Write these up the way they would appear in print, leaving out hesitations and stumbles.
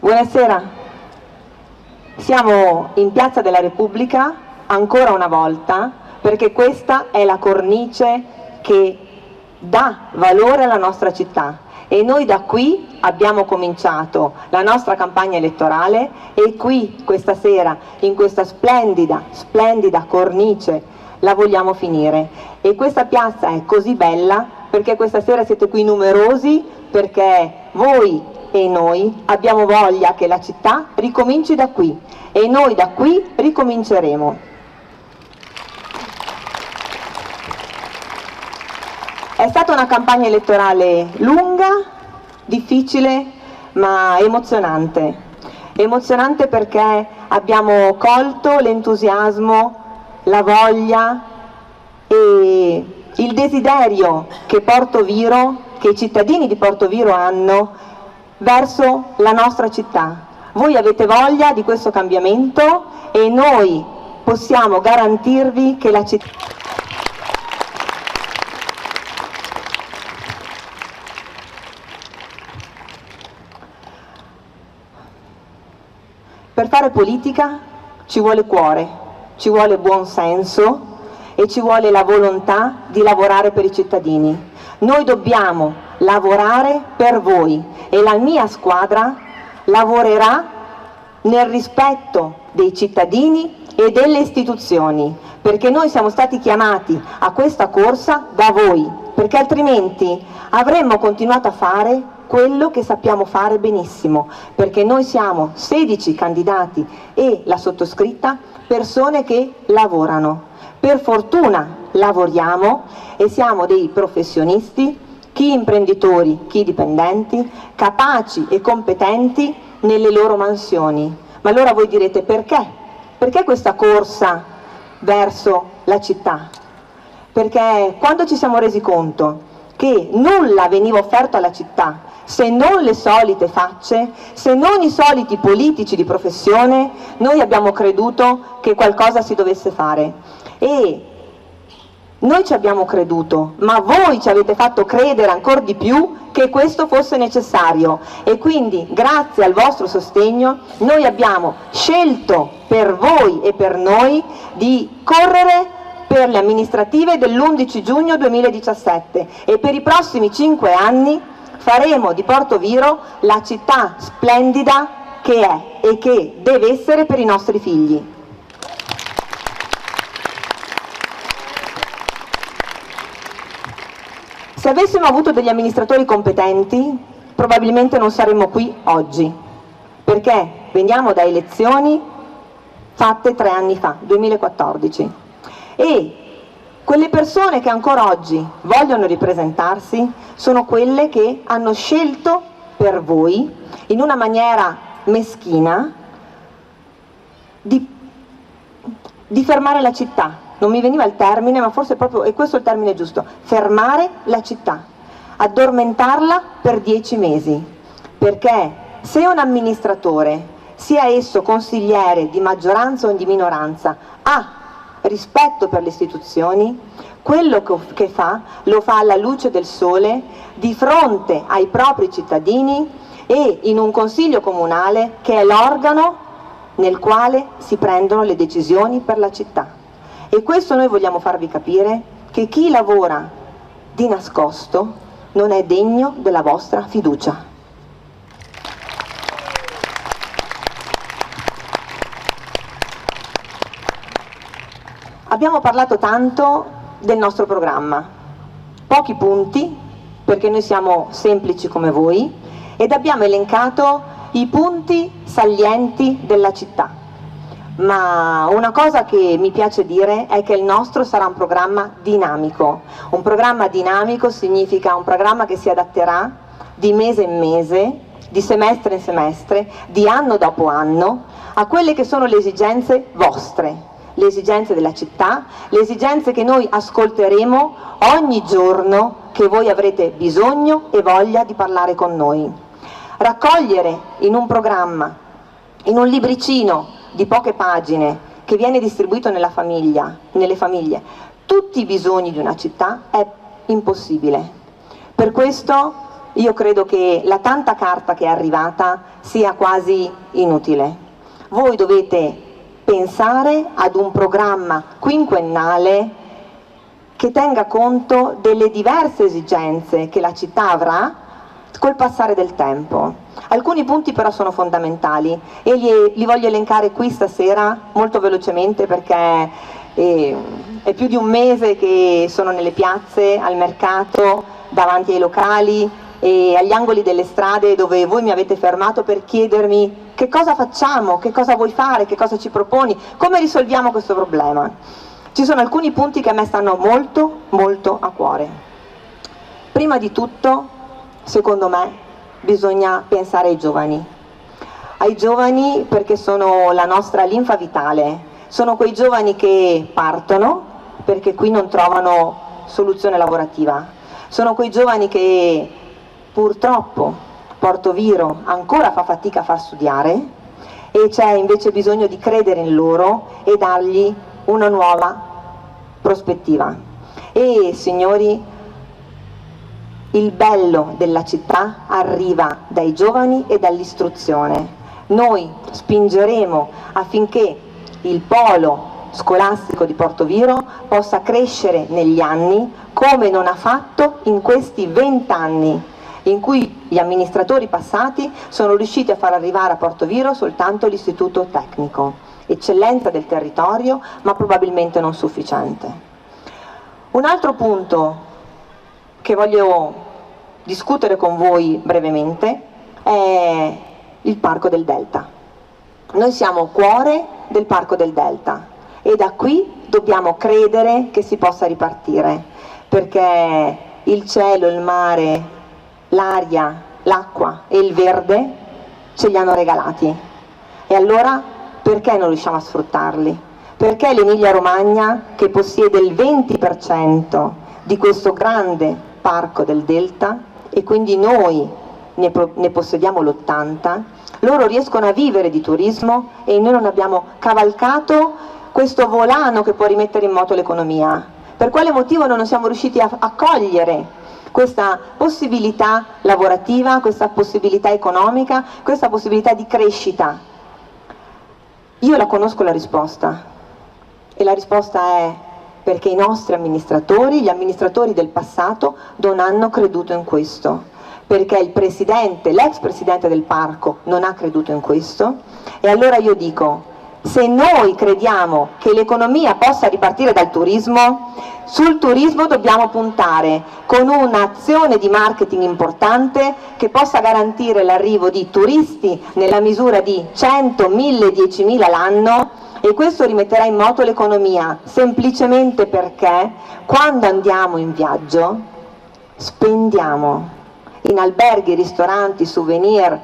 Buonasera, siamo in Piazza della Repubblica ancora una volta perché questa è la cornice che dà valore alla nostra città e noi da qui abbiamo cominciato la nostra campagna elettorale e qui questa sera in questa splendida cornice la vogliamo finire e questa piazza è così bella perché questa sera siete qui numerosi, perché voi e noi abbiamo voglia che la città ricominci da qui e noi da qui ricominceremo. È stata una campagna elettorale lunga, difficile ma emozionante. Emozionante perché abbiamo colto l'entusiasmo, la voglia e il desiderio che Portoviro, che i cittadini di Portoviro hanno verso la nostra città. Voi avete voglia di questo cambiamento e noi possiamo garantirvi che la città... Per fare politica ci vuole cuore, ci vuole buon senso e ci vuole la volontà di lavorare per i cittadini. Noi dobbiamo lavorare per voi e la mia squadra lavorerà nel rispetto dei cittadini e delle istituzioni, perché noi siamo stati chiamati a questa corsa da voi, perché altrimenti avremmo continuato a fare quello che sappiamo fare benissimo, perché noi siamo 16 candidati e la sottoscritta persone che lavorano. Per fortuna lavoriamo e siamo dei professionisti, chi imprenditori, chi dipendenti, capaci e competenti nelle loro mansioni. Ma allora voi direte perché? Perché questa corsa verso la città? Perché quando ci siamo resi conto che nulla veniva offerto alla città, se non le solite facce, se non i soliti politici di professione, noi abbiamo creduto che qualcosa si dovesse fare. E noi ci abbiamo creduto, ma voi ci avete fatto credere ancora di più che questo fosse necessario e quindi grazie al vostro sostegno noi abbiamo scelto per voi e per noi di correre per le amministrative dell'11 giugno 2017 e per i prossimi 5 anni faremo di Portoviro la città splendida che è e che deve essere per i nostri figli. Se avessimo avuto degli amministratori competenti, probabilmente non saremmo qui oggi, perché veniamo da elezioni fatte 3 anni fa, 2014, e quelle persone che ancora oggi vogliono ripresentarsi sono quelle che hanno scelto per voi, in una maniera meschina, di fermare la città. Non mi veniva il termine, ma forse proprio è questo il termine giusto, fermare la città, addormentarla per 10 mesi, perché se un amministratore, sia esso consigliere di maggioranza o di minoranza, ha rispetto per le istituzioni, quello che fa, lo fa alla luce del sole, di fronte ai propri cittadini e in un consiglio comunale che è l'organo nel quale si prendono le decisioni per la città. E questo noi vogliamo farvi capire, che chi lavora di nascosto non è degno della vostra fiducia. Abbiamo parlato tanto del nostro programma, pochi punti, perché noi siamo semplici come voi, ed abbiamo elencato i punti salienti della città. Ma una cosa che mi piace dire è che il nostro sarà un programma dinamico. Un programma dinamico significa un programma che si adatterà di mese in mese, di semestre in semestre, di anno dopo anno, a quelle che sono le esigenze vostre, le esigenze della città, le esigenze che noi ascolteremo ogni giorno che voi avrete bisogno e voglia di parlare con noi. Raccogliere in un programma, in un libricino di poche pagine che viene distribuito nelle famiglie, tutti i bisogni di una città è impossibile. Per questo io credo che la tanta carta che è arrivata sia quasi inutile. Voi dovete pensare ad un programma quinquennale che tenga conto delle diverse esigenze che la città avrà col passare del tempo. Alcuni punti però sono fondamentali e li voglio elencare qui stasera molto velocemente, perché è più di un mese che sono nelle piazze, al mercato, davanti ai locali e agli angoli delle strade, dove voi mi avete fermato per chiedermi che cosa facciamo, che cosa vuoi fare, che cosa ci proponi, come risolviamo questo problema. Ci sono alcuni punti che a me stanno molto molto a cuore. Prima di tutto, secondo me, bisogna pensare ai giovani perché sono la nostra linfa vitale, sono quei giovani che partono perché qui non trovano soluzione lavorativa, sono quei giovani che purtroppo Portoviro ancora fa fatica a far studiare e c'è invece bisogno di credere in loro e dargli una nuova prospettiva. E signori, il bello della città arriva dai giovani e dall'istruzione. Noi spingeremo affinché il polo scolastico di Portoviro possa crescere negli anni come non ha fatto in questi 20 anni in cui gli amministratori passati sono riusciti a far arrivare a Portoviro soltanto l'istituto tecnico. Eccellenza del territorio, ma probabilmente non sufficiente. Un altro punto che voglio discutere con voi brevemente è il Parco del Delta. Noi siamo cuore del Parco del Delta e da qui dobbiamo credere che si possa ripartire, perché il cielo, il mare, l'aria, l'acqua e il verde ce li hanno regalati. E allora perché non riusciamo a sfruttarli? Perché l'Emilia Romagna, che possiede il 20% di questo grande Parco del Delta, e quindi noi ne possediamo l'80%, loro riescono a vivere di turismo e noi non abbiamo cavalcato questo volano che può rimettere in moto l'economia? Per quale motivo non siamo riusciti a cogliere questa possibilità lavorativa, questa possibilità economica, questa possibilità di crescita? Io la conosco la risposta, e la risposta è perché i nostri amministratori, gli amministratori del passato, non hanno creduto in questo, perché il presidente, l'ex presidente del parco non ha creduto in questo. E allora io dico, se noi crediamo che l'economia possa ripartire dal turismo, sul turismo dobbiamo puntare con un'azione di marketing importante che possa garantire l'arrivo di turisti nella misura di 100, 1000, 10.000 l'anno, e questo rimetterà in moto l'economia, semplicemente perché quando andiamo in viaggio spendiamo in alberghi, ristoranti, souvenir,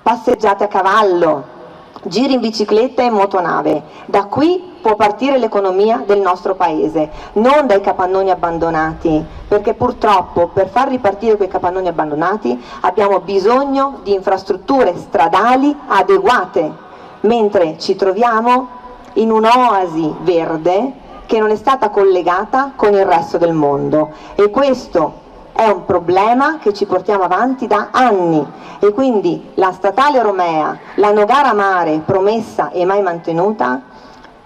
passeggiate a cavallo, giri in bicicletta e in motonave. Da qui può partire l'economia del nostro paese, non dai capannoni abbandonati, perché purtroppo per far ripartire quei capannoni abbandonati abbiamo bisogno di infrastrutture stradali adeguate, mentre ci troviamo in un'oasi verde che non è stata collegata con il resto del mondo, e questo è un problema che ci portiamo avanti da anni. E quindi la statale Romea, la Nogara Mare promessa e mai mantenuta,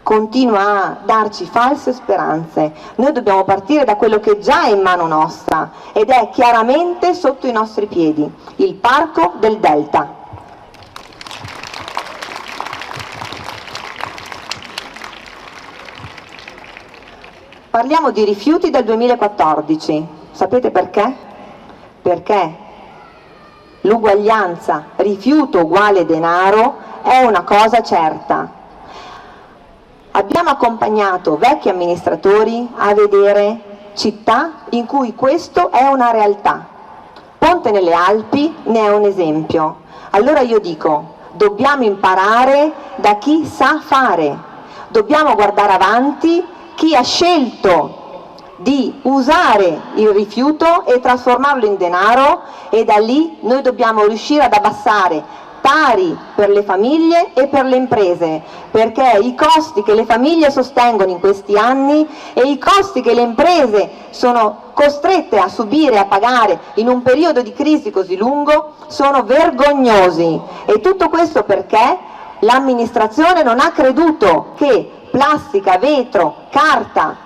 continua a darci false speranze. Noi dobbiamo partire da quello che già è in mano nostra ed è chiaramente sotto i nostri piedi: il Parco del Delta. Parliamo di rifiuti del 2014, sapete perché? Perché l'uguaglianza rifiuto uguale denaro è una cosa certa. Abbiamo accompagnato vecchi amministratori a vedere città in cui questo è una realtà. Ponte nelle Alpi ne è un esempio. Allora io dico, dobbiamo imparare da chi sa fare, dobbiamo guardare avanti chi ha scelto di usare il rifiuto e trasformarlo in denaro, e da lì noi dobbiamo riuscire ad abbassare salutari per le famiglie e per le imprese, perché i costi che le famiglie sostengono in questi anni e i costi che le imprese sono costrette a subire e a pagare in un periodo di crisi così lungo sono vergognosi. E tutto questo perché l'amministrazione non ha creduto che plastica, vetro, carta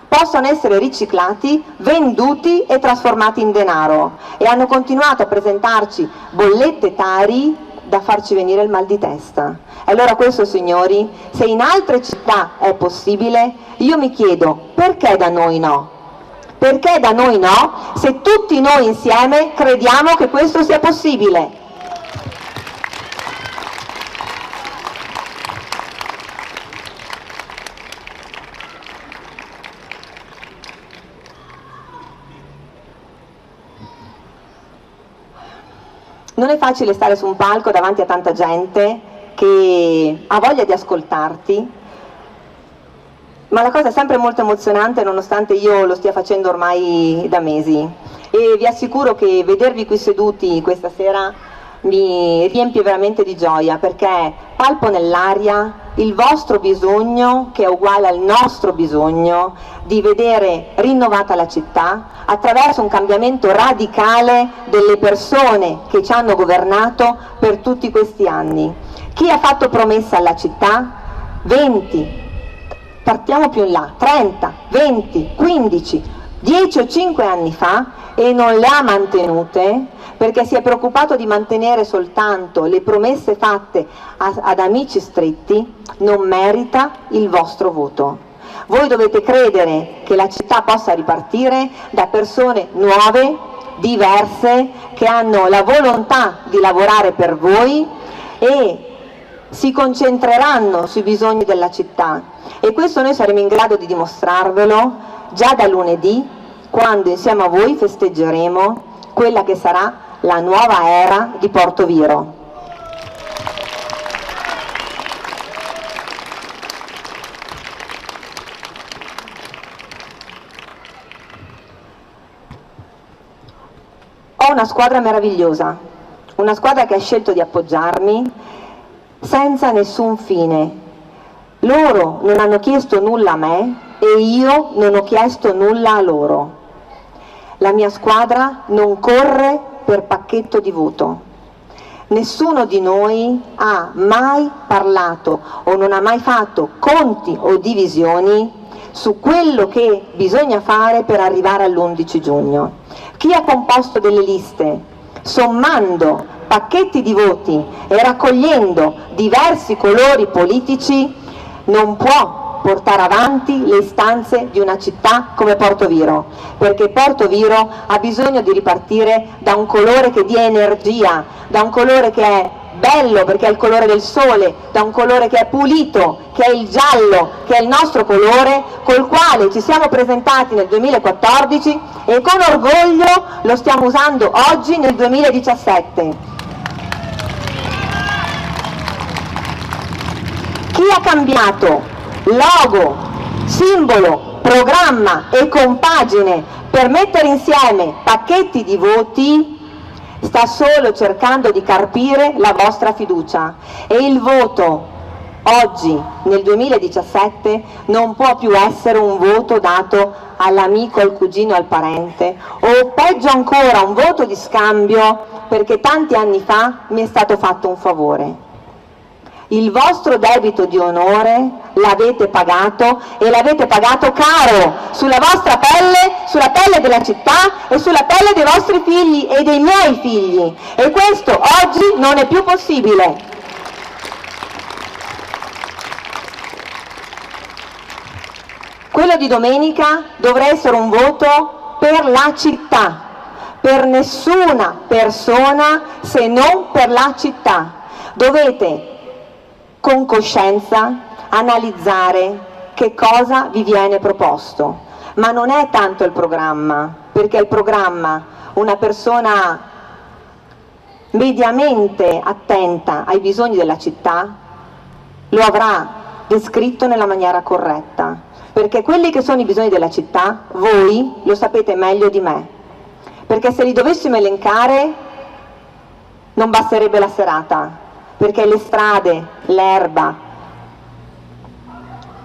possano essere riciclati, venduti e trasformati in denaro, e hanno continuato a presentarci bollette tari da farci venire il mal di testa. E allora questo, signori, se in altre città è possibile, io mi chiedo perché da noi no? Perché da noi no, se tutti noi insieme crediamo che questo sia possibile? Non è facile stare su un palco davanti a tanta gente che ha voglia di ascoltarti, ma la cosa è sempre molto emozionante nonostante io lo stia facendo ormai da mesi, e vi assicuro che vedervi qui seduti questa sera mi riempie veramente di gioia, perché palpo nell'aria il vostro bisogno, che è uguale al nostro bisogno, di vedere rinnovata la città attraverso un cambiamento radicale delle persone che ci hanno governato per tutti questi anni. Chi ha fatto promessa alla città? 20, partiamo più in là, 30, 20, 15, 10 o 5 anni fa, e non le ha mantenute perché si è preoccupato di mantenere soltanto le promesse fatte ad amici stretti, non merita il vostro voto. Voi dovete credere che la città possa ripartire da persone nuove, diverse, che hanno la volontà di lavorare per voi e si concentreranno sui bisogni della città. E questo noi saremo in grado di dimostrarvelo già da lunedì, quando insieme a voi festeggeremo quella che sarà la nuova era di Portoviro. Ho una squadra meravigliosa, una squadra che ha scelto di appoggiarmi senza nessun fine. Loro non hanno chiesto nulla a me e io non ho chiesto nulla a loro. La mia squadra non corre per pacchetto di voto. Nessuno di noi ha mai parlato o non ha mai fatto conti o divisioni su quello che bisogna fare per arrivare all'11 giugno. Chi ha composto delle liste sommando pacchetti di voti e raccogliendo diversi colori politici non può portare avanti le istanze di una città come Portoviro, perché Portoviro ha bisogno di ripartire da un colore che dia energia, da un colore che è bello perché è il colore del sole, da un colore che è pulito, che è il giallo, che è il nostro colore, col quale ci siamo presentati nel 2014 e con orgoglio lo stiamo usando oggi nel 2017. Chi ha cambiato logo, simbolo, programma e compagine per mettere insieme pacchetti di voti sta solo cercando di carpire la vostra fiducia, e il voto oggi nel 2017 non può più essere un voto dato all'amico, al cugino, al parente, o peggio ancora un voto di scambio perché tanti anni fa mi è stato fatto un favore. Il vostro debito di onore l'avete pagato, e l'avete pagato caro, sulla vostra pelle, sulla pelle della città e sulla pelle dei vostri figli e dei miei figli, e questo oggi non è più possibile. Quello di domenica dovrà essere un voto per la città, per nessuna persona se non per la città. Dovete con coscienza analizzare che cosa vi viene proposto, ma non è tanto il programma, perché il programma, una persona mediamente attenta ai bisogni della città lo avrà descritto nella maniera corretta, perché quelli che sono i bisogni della città voi lo sapete meglio di me, perché se li dovessimo elencare non basterebbe la serata. perché le strade, l'erba,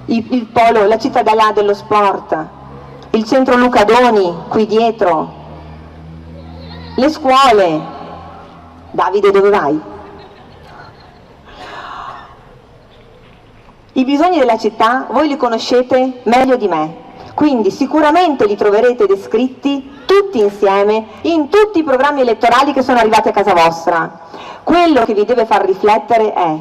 il polo, la cittadella dello sport, il centro Luca Doni qui dietro, le scuole. Davide, dove vai? I bisogni della città voi li conoscete meglio di me, quindi sicuramente li troverete descritti tutti insieme in tutti i programmi elettorali che sono arrivati a casa vostra. Quello che vi deve far riflettere è: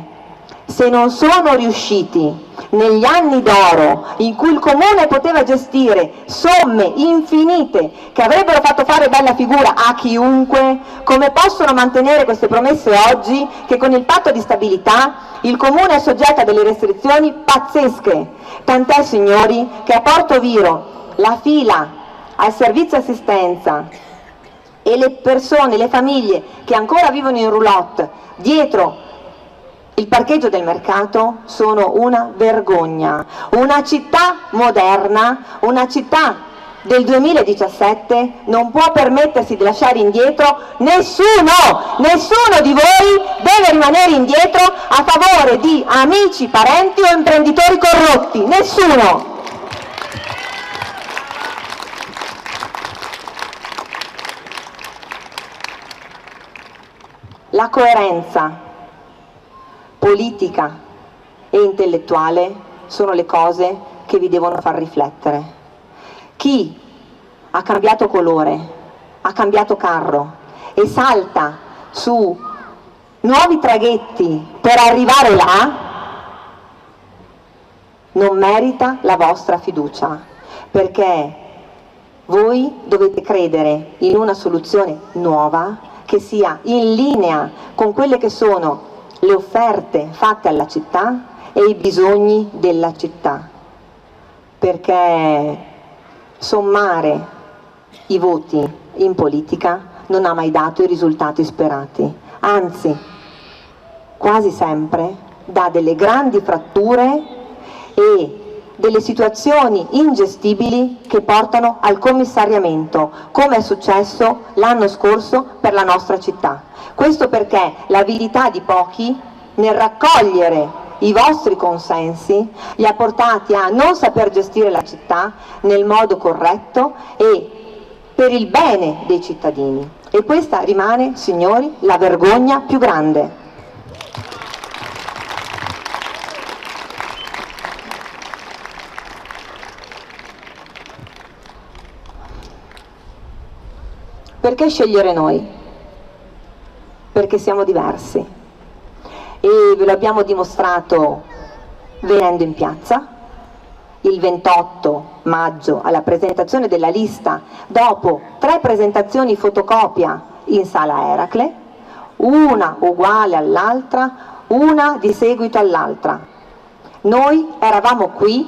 se non sono riusciti negli anni d'oro in cui il comune poteva gestire somme infinite che avrebbero fatto fare bella figura a chiunque, come possono mantenere queste promesse oggi che con il patto di stabilità il comune è soggetto a delle restrizioni pazzesche? Tant'è, signori, che a Porto Viro la fila al servizio assistenza e le persone, le famiglie che ancora vivono in roulotte dietro il parcheggio del mercato sono una vergogna. Una città moderna, una città del 2017 non può permettersi di lasciare indietro nessuno di voi deve rimanere indietro a favore di amici, parenti o imprenditori corrotti, nessuno. La coerenza politica e intellettuale sono le cose che vi devono far riflettere. Chi ha cambiato colore, ha cambiato carro e salta su nuovi traghetti per arrivare là, non merita la vostra fiducia, perché voi dovete credere in una soluzione nuova che sia in linea con quelle che sono le offerte fatte alla città e i bisogni della città, perché sommare i voti in politica non ha mai dato i risultati sperati, anzi quasi sempre dà delle grandi fratture e delle situazioni ingestibili che portano al commissariamento, come è successo l'anno scorso per la nostra città. Questo perché l'avidità di pochi nel raccogliere i vostri consensi li ha portati a non saper gestire la città nel modo corretto e per il bene dei cittadini. E questa rimane, signori, la vergogna più grande. Perché scegliere noi? Perché siamo diversi e ve lo abbiamo dimostrato venendo in piazza il 28 maggio alla presentazione della lista, dopo 3 presentazioni fotocopia in sala Eracle, una uguale all'altra, una di seguito all'altra. Noi eravamo qui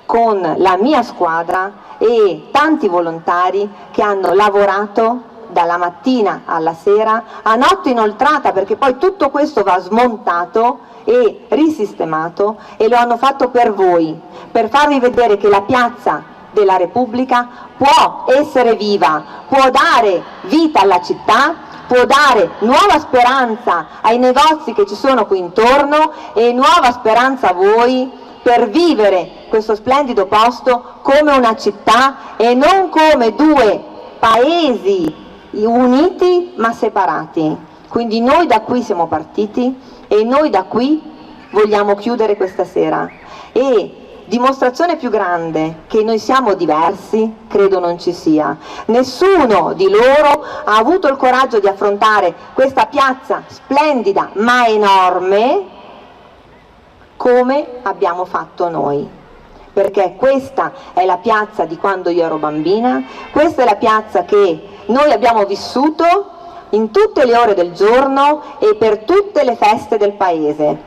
con la mia squadra e tanti volontari che hanno lavorato dalla mattina alla sera a notte inoltrata, perché poi tutto questo va smontato e risistemato, e lo hanno fatto per voi, per farvi vedere che la piazza della Repubblica può essere viva, può dare vita alla città, può dare nuova speranza ai negozi che ci sono qui intorno e nuova speranza a voi per vivere questo splendido posto come una città e non come 2 paesi uniti ma separati. Quindi noi da qui siamo partiti e noi da qui vogliamo chiudere questa sera. E dimostrazione più grande che noi siamo diversi credo non ci sia. Nessuno di loro ha avuto il coraggio di affrontare questa piazza splendida ma enorme come abbiamo fatto noi, perché questa è la piazza di quando io ero bambina, questa è la piazza che noi abbiamo vissuto in tutte le ore del giorno e per tutte le feste del paese,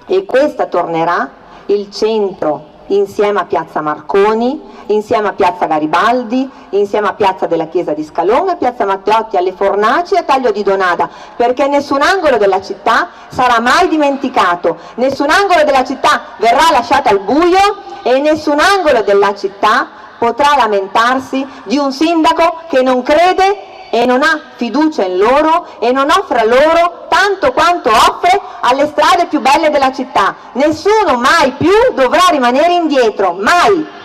e questa tornerà il centro insieme a Piazza Marconi, insieme a Piazza Garibaldi, insieme a Piazza della Chiesa di Scalone, a Piazza Matteotti, alle Fornaci e a Taglio di Donada, perché nessun angolo della città sarà mai dimenticato, nessun angolo della città verrà lasciato al buio e nessun angolo della città potrà lamentarsi di un sindaco che non crede e non ha fiducia in loro e non offre a loro tanto quanto offre alle strade più belle della città. Nessuno mai più dovrà rimanere indietro, mai!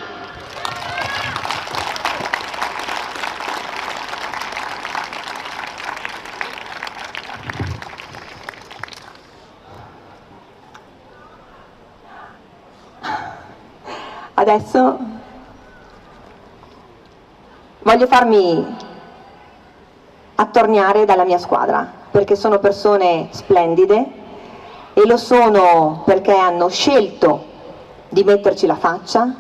Adesso voglio farmi attorniare dalla mia squadra, perché sono persone splendide e lo sono perché hanno scelto di metterci la faccia,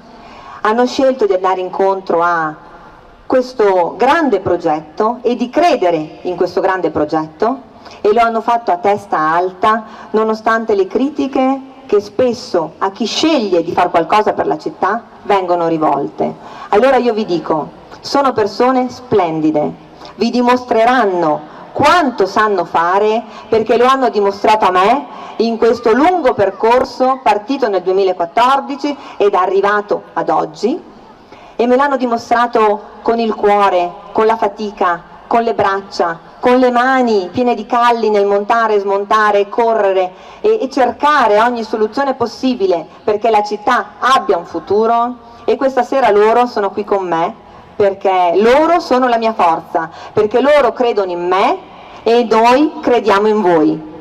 hanno scelto di andare incontro a questo grande progetto e di credere in questo grande progetto, e lo hanno fatto a testa alta nonostante le critiche che spesso a chi sceglie di fare qualcosa per la città vengono rivolte. Allora io vi dico, sono persone splendide, vi dimostreranno quanto sanno fare, perché lo hanno dimostrato a me in questo lungo percorso partito nel 2014 ed arrivato ad oggi, e me l'hanno dimostrato con il cuore, con la fatica, con le braccia, con le mani piene di calli nel montare, smontare, correre e cercare ogni soluzione possibile perché la città abbia un futuro. E questa sera loro sono qui con me perché loro sono la mia forza, perché loro credono in me e noi crediamo in voi.